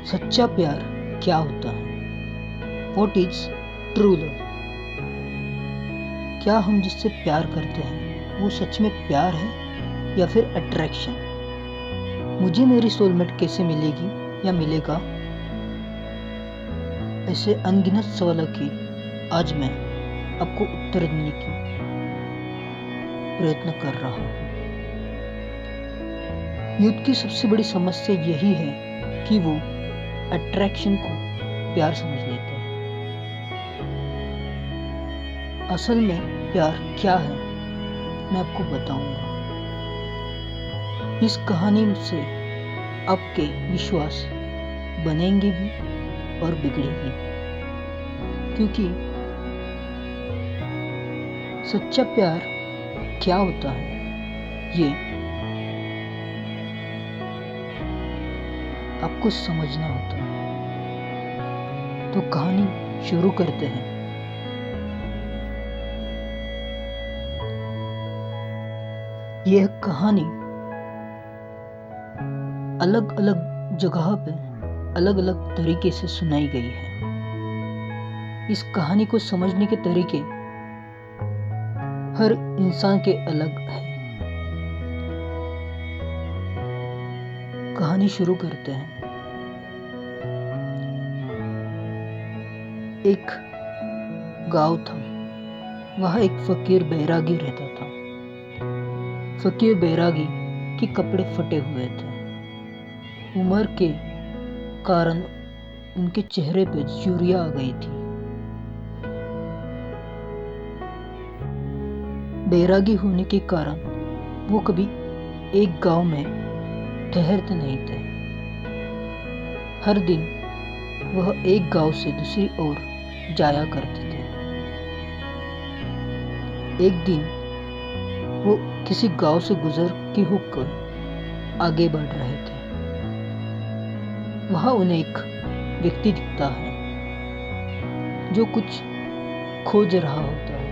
सच्चा प्यार क्या होता है? What is true love? क्या हम जिससे प्यार करते हैं वो सच में प्यार है या फिर अट्रैक्शन? मुझे मेरी सोलमेट कैसे मिलेगी या मिलेगा? ऐसे अनगिनत सवालों की आज मैं आपको उत्तर देने की प्रयत्न कर रहा हूँ। यूथ की सबसे बड़ी समस्या यही है कि वो अट्रैक्शन को प्यार समझ लेते हैं। असल में प्यार क्या है मैं आपको बताऊंगा। इस कहानी से आपके विश्वास बनेंगे भी और बिगड़ेंगे भी, क्योंकि सच्चा प्यार क्या होता है ये आपको समझना होता है। तो कहानी शुरू करते हैं। यह कहानी अलग अलग जगह पे अलग अलग तरीके से सुनाई गई है। इस कहानी को समझने के तरीके हर इंसान के अलग हैं। कहानी शुरू करते हैं। एक गांव था। वहाँ एक फकीर बैरागी रहता था। फकीर बैरागी के कपड़े फटे हुए थे। उम्र के कारण उनके चेहरे पे झुर्रियां आ गई थी। बैरागी होने के कारण वो कभी एक गांव में ठहरते नहीं थे। हर दिन वह एक गांव से दूसरी ओर जाया करते थे। एक दिन वो किसी गांव से गुजर के होकर आगे बढ़ रहे थे। वहां उन्हें एक व्यक्ति दिखता है जो कुछ खोज रहा होता है।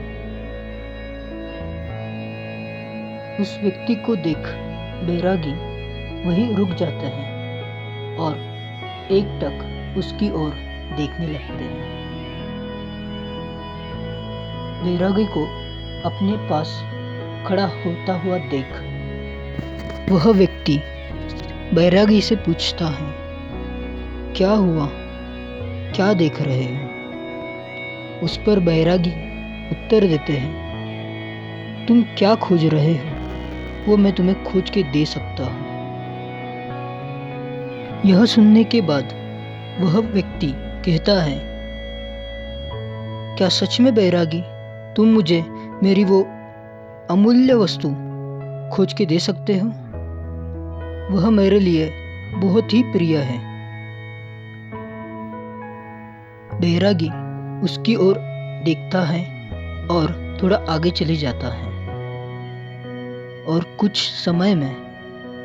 उस व्यक्ति को देख बैरागी वहीं रुक जाते हैं और एकटक उसकी ओर देखने लगते हैं। बैरागी को अपने पास खड़ा होता हुआ देख वह व्यक्ति बैरागी से पूछता है, क्या हुआ? क्या देख रहे हो? उस पर बैरागी उत्तर देते हैं, तुम क्या खोज रहे हो वो मैं तुम्हें खोज के दे सकता हूँ। यह सुनने के बाद वह व्यक्ति कहता है, क्या सच में बैरागी तुम मुझे मेरी वो अमूल्य वस्तु खोज के दे सकते हो? वह मेरे लिए बहुत ही प्रिय है। बैरागी उसकी ओर देखता है और थोड़ा आगे चले जाता है और कुछ समय में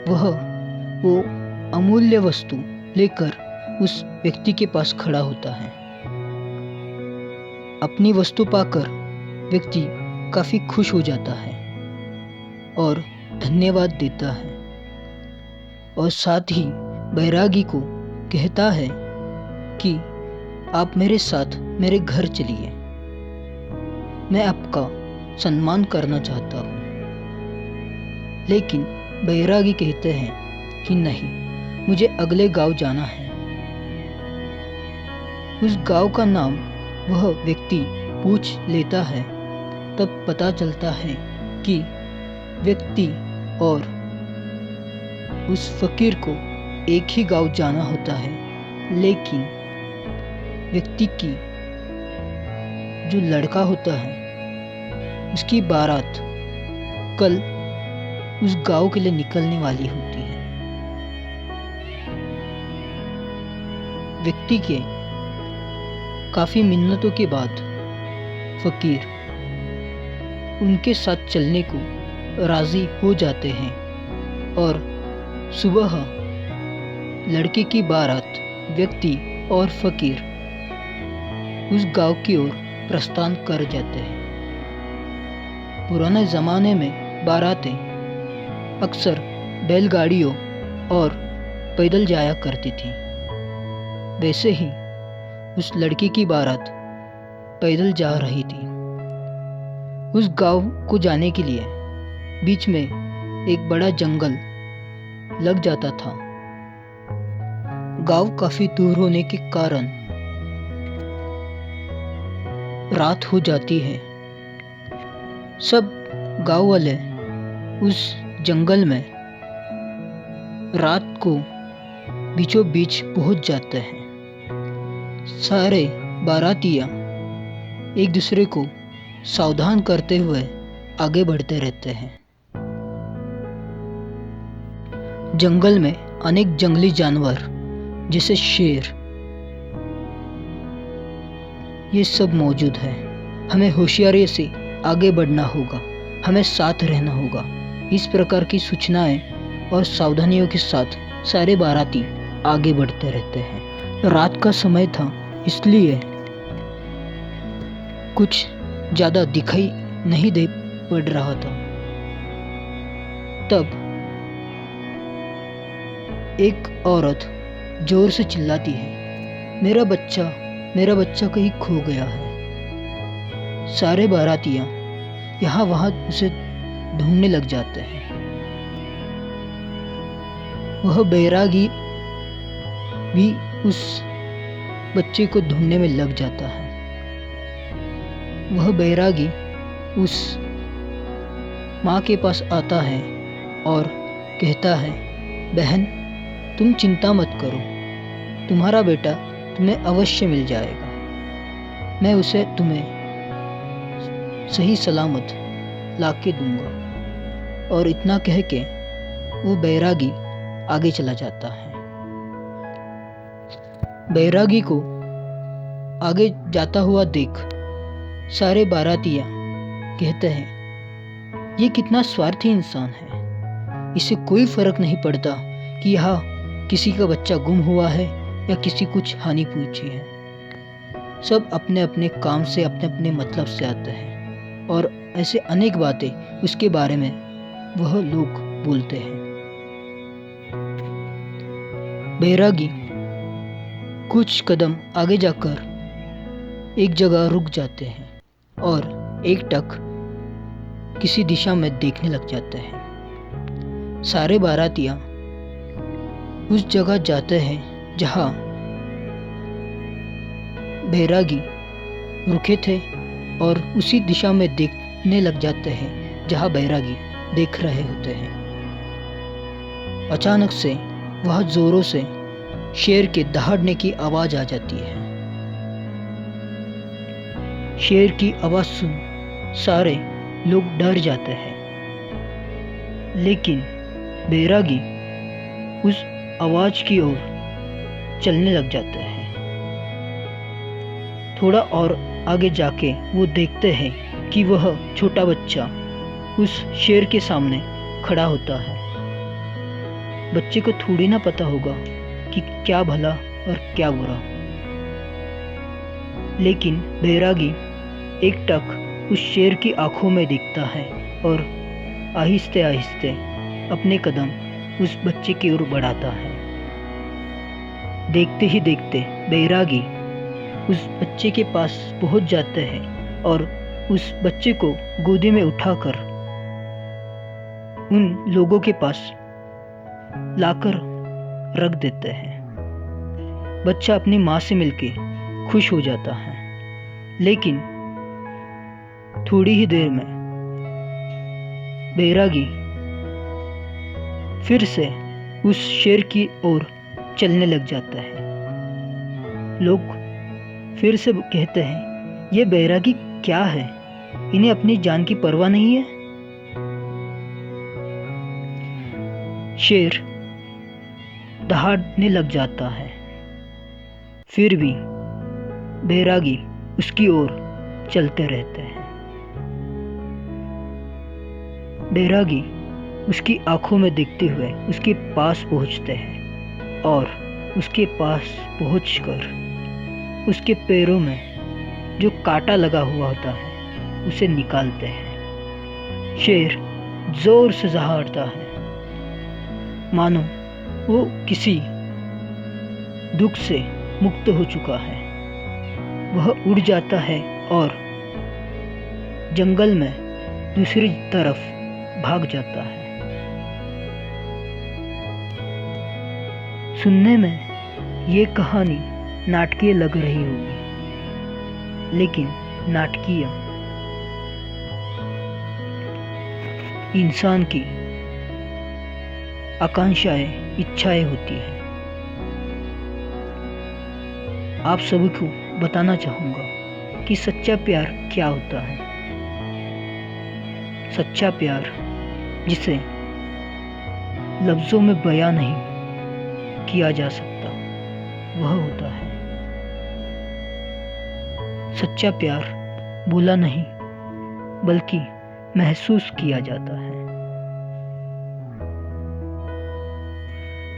वह वो अमूल्य वस्तु लेकर उस व्यक्ति के पास खड़ा होता है। अपनी वस्तु पाकर व्यक्ति काफी खुश हो जाता है और धन्यवाद देता है और साथ ही बैरागी को कहता है कि आप मेरे साथ मेरे घर चलिए, मैं आपका सम्मान करना चाहता हूँ। लेकिन बैरागी कहते हैं कि नहीं, मुझे अगले गांव जाना है। उस गांव का नाम वह व्यक्ति पूछ लेता है। तब पता चलता है कि व्यक्ति और उस फकीर को एक ही गांव जाना होता है, लेकिन व्यक्ति की जो लड़का होता है उसकी बारात कल उस गांव के लिए निकलने वाली होती है। व्यक्ति के काफी मिन्नतों के बाद फकीर उनके साथ चलने को राजी हो जाते हैं और सुबह लड़के की बारात व्यक्ति और फकीर उस गांव की ओर प्रस्थान कर जाते हैं। पुराने जमाने में बारातें अक्सर बैलगाड़ियों और पैदल जाया करती थी। वैसे ही उस लड़की की बारात पैदल जा रही थी। उस गांव को जाने के लिए बीच में एक बड़ा जंगल लग जाता था। गांव काफी दूर होने के कारण रात हो जाती है। सब गांव वाले उस जंगल में रात को बीचों बीच पहुंच जाते हैं। सारे बारातिया एक दूसरे को सावधान करते हुए आगे बढ़ते रहते हैं। जंगल में अनेक जंगली जानवर जैसे शेर ये सब मौजूद है। हमें होशियारी से आगे बढ़ना होगा, हमें साथ रहना होगा। इस प्रकार की सूचनाएं और सावधानियों के साथ सारे बाराती आगे बढ़ते रहते हैं। रात का समय था, इसलिए कुछ ज़्यादा दिखाई नहीं दे पड़ रहा था। तब एक औरत जोर से चिल्लाती है, मेरा बच्चा कहीं खो गया है। सारे बारातियां यहाँ वहाँ उसे ढूंढने लग जाते हैं। वह बैरागी भी उस बच्चे को ढूंढने में लग जाता है। वह बैरागी उस माँ के पास आता है और कहता है, बहन तुम चिंता मत करो, तुम्हारा बेटा तुम्हें अवश्य मिल जाएगा। मैं उसे तुम्हें सही सलामत लाके दूंगा। और इतना कह के वो बैरागी आगे चला जाता है। बैरागी को आगे जाता हुआ देख सारे बारातिया कहते हैं, ये कितना स्वार्थी इंसान है। इसे कोई फर्क नहीं पड़ता कि यहाँ किसी का बच्चा गुम हुआ है या किसी कुछ हानि पहुंची है। सब अपने अपने काम से अपने अपने मतलब से आते हैं और ऐसे अनेक बातें उसके बारे में वह लोग बोलते हैं। बैरागी कुछ कदम आगे जाकर एक जगह रुक जाते हैं और एकटक किसी दिशा में देखने लग जाते हैं। सारे बारातियां उस जगह जाते हैं जहां बैरागी रुके थे और उसी दिशा में देखने लग जाते हैं जहां बैरागी देख रहे होते हैं। अचानक से वह जोरों से शेर के दहाड़ने की आवाज आ जाती है। शेर की आवाज सुन सारे लोग डर जाते हैं, लेकिन बैरागी उस आवाज की ओर चलने लग जाते हैं। थोड़ा और आगे जाके वो देखते हैं कि वह छोटा बच्चा उस शेर के सामने खड़ा होता है। बच्चे को थोड़ी ना पता होगा कि क्या भला और क्या बुरा, लेकिन बैरागी एकटक उस शेर की आंखों में देखता है और आहिस्ते आहिस्ते अपने कदम उस बच्चे की ओर बढ़ाता है। देखते ही देखते बैरागी उस बच्चे के पास पहुंच जाते हैं और उस बच्चे को गोदी में उठाकर उन लोगों के पास लाकर रख देते हैं। बच्चा अपनी माँ से मिलके खुश हो जाता है, लेकिन थोड़ी ही देर में बैरागी फिर से उस शेर की ओर चलने लग जाता है। लोग फिर से कहते हैं, ये बैरागी क्या है, इन्हें अपनी जान की परवाह नहीं है। शेर दहाड़ने लग जाता है, फिर भी बैरागी उसकी ओर चलते रहते हैं। बैरागी उसकी आंखों में देखते हुए उसके पास पहुंचते हैं और उसके पास पहुंचकर उसके पैरों में जो कांटा लगा हुआ होता है उसे निकालते हैं। शेर जोर से दहाड़ता है, मानो वो किसी दुख से मुक्त हो चुका है। वह उड़ जाता है और जंगल में दूसरी तरफ भाग जाता है। सुनने में ये कहानी नाटकीय लग रही होगी, लेकिन नाटकीय इंसान की आकांक्षाएं, इच्छाएं होती है। आप सभी को बताना चाहूँगा कि सच्चा प्यार क्या होता है। सच्चा प्यार, जिसे लफ्ज़ों में बयां नहीं किया जा सकता, वह होता है। सच्चा प्यार बोला नहीं बल्कि महसूस किया जाता है।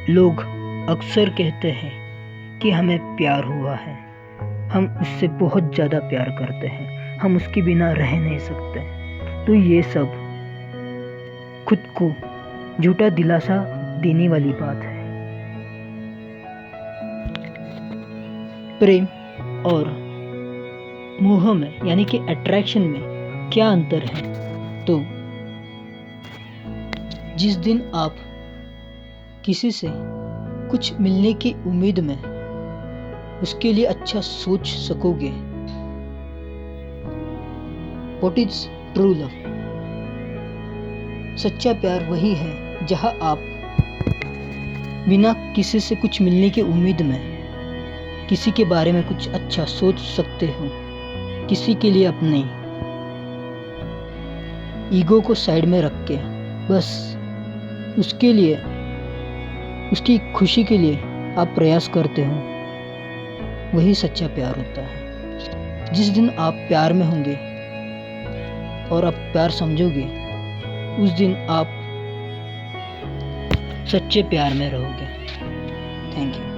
लोग अक्सर कहते हैं कि हमें प्यार हुआ है, हम उससे बहुत ज़्यादा प्यार करते हैं, हम उसके बिना रह नहीं सकते। तो ये सब खुद को झूठा दिलासा देने वाली बात है। प्रेम और मोह में, यानी कि अट्रैक्शन में क्या अंतर है? तो जिस दिन आप किसी से कुछ मिलने की उम्मीद में उसके लिए अच्छा सोच सकोगे, व्हाट इज ट्रू लव? सच्चा प्यार वही है जहां आप बिना किसी से कुछ मिलने की उम्मीद में किसी के बारे में कुछ अच्छा सोच सकते हो, किसी के लिए अपने ईगो को साइड में रख के बस उसके लिए, उसकी खुशी के लिए आप प्रयास करते हो, वही सच्चा प्यार होता है। जिस दिन आप प्यार में होंगे और आप प्यार समझोगे, उस दिन आप सच्चे प्यार में रहोगे। Thank you.